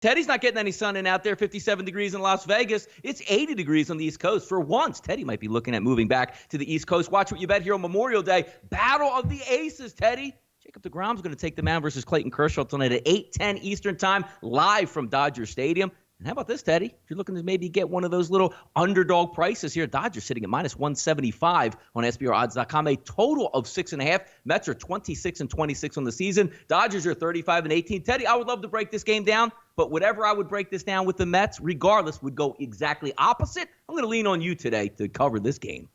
Teddy's not getting any sun in out there. 57 degrees in Las Vegas. It's 80 degrees on the East Coast. For once, Teddy might be looking at moving back to the East Coast. Watch what you bet here on Memorial Day. Battle of the Aces, Teddy. Jacob deGrom's going to take the mound versus Clayton Kershaw tonight at 8:10 Eastern Time, live from Dodger Stadium. And how about this, Teddy? If you're looking to maybe get one of those little underdog prices here, Dodgers sitting at minus 175 on SBRodds.com, a total of 6.5. Mets are 26-26 on the season. Dodgers are 35-18. Teddy, I would love to break this game down, but whatever I would break this down with the Mets, regardless, would go exactly opposite. I'm going to lean on you today to cover this game.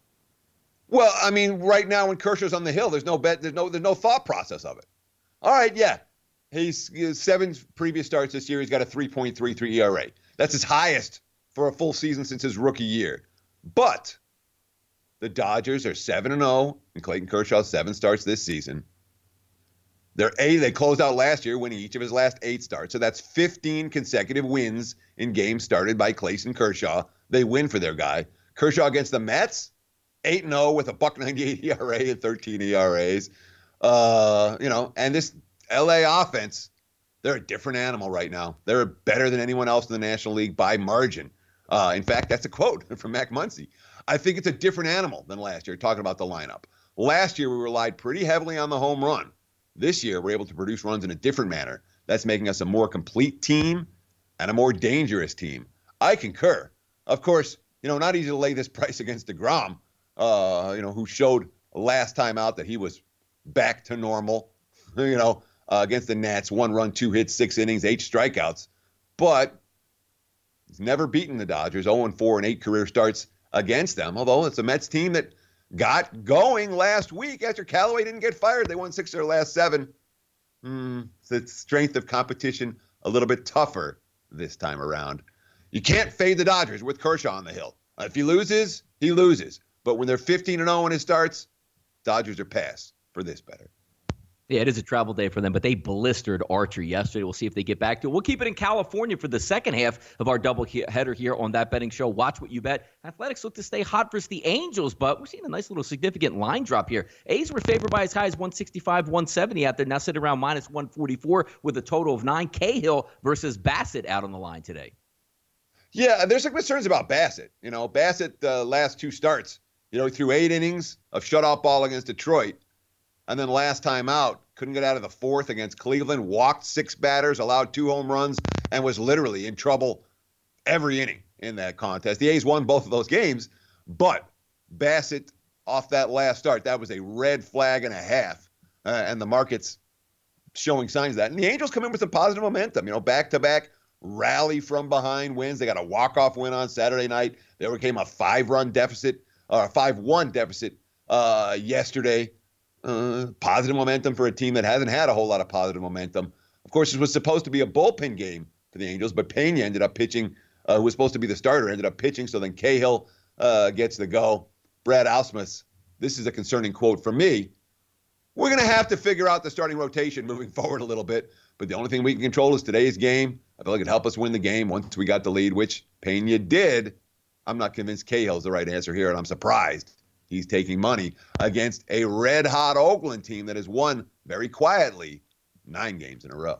Well, I mean, right now when Kershaw's on the hill, there's no bet, there's no thought process of it. All right, yeah. He's 7 previous starts this year. He's got a 3.33 ERA. That's his highest for a full season since his rookie year. But the Dodgers are 7-0, and Clayton Kershaw 7 starts this season. They closed out last year, winning each of his last 8 starts. So that's 15 consecutive wins in games started by Clayton Kershaw. They win for their guy. Kershaw against the Mets, 8-0 with a .198 ERA and 13 ERAs. And this LA offense, they're a different animal right now. They're better than anyone else in the National League by margin. In fact, that's a quote from Mac Muncy. I think it's a different animal than last year, talking about the lineup. Last year, we relied pretty heavily on the home run. This year, we're able to produce runs in a different manner. That's making us a more complete team and a more dangerous team. I concur. Of course, not easy to lay this price against deGrom, who showed last time out that he was back to normal, against the Nats, 1 run, 2 hits, 6 innings, 8 strikeouts. But he's never beaten the Dodgers, 0-4 in 8 career starts against them, although it's a Mets team that got going last week after Callaway didn't get fired. They won 6 of their last 7. The strength of competition a little bit tougher this time around. You can't fade the Dodgers with Kershaw on the hill. If he loses, he loses. But when they're 15-0 in his starts, Dodgers are past for this better. Yeah, it is a travel day for them, but they blistered Archer yesterday. We'll see if they get back to it. We'll keep it in California for the second half of our double header here on That Betting Show. Watch what you bet. Athletics look to stay hot versus the Angels, but we're seeing a nice little significant line drop here. A's were favored by as high as 165, 170 out there. Now sitting around minus 144 with a total of 9. Cahill versus Bassett out on the line today. Yeah, there's some concerns about Bassett. Bassett, last 2 starts, he threw 8 innings of shutout ball against Detroit. And then last time out, couldn't get out of the 4th against Cleveland, walked 6 batters, allowed 2 home runs, and was literally in trouble every inning in that contest. The A's won both of those games, but Bassett off that last start, that was a red flag and a half, and the market's showing signs of that. And the Angels come in with some positive momentum, back-to-back rally from behind wins. They got a walk-off win on Saturday night. There became a 5-1 deficit yesterday. Positive momentum for a team that hasn't had a whole lot of positive momentum. Of course, it was supposed to be a bullpen game for the Angels, but Pena ended up pitching, who was supposed to be the starter, ended up pitching, so then Cahill gets the go. Brad Ausmus, this is a concerning quote from me. We're going to have to figure out the starting rotation moving forward a little bit, but the only thing we can control is today's game. I feel like it helped us win the game once we got the lead, which Pena did. I'm not convinced Cahill's the right answer here, and I'm surprised he's taking money against a red-hot Oakland team that has won very quietly 9 games in a row.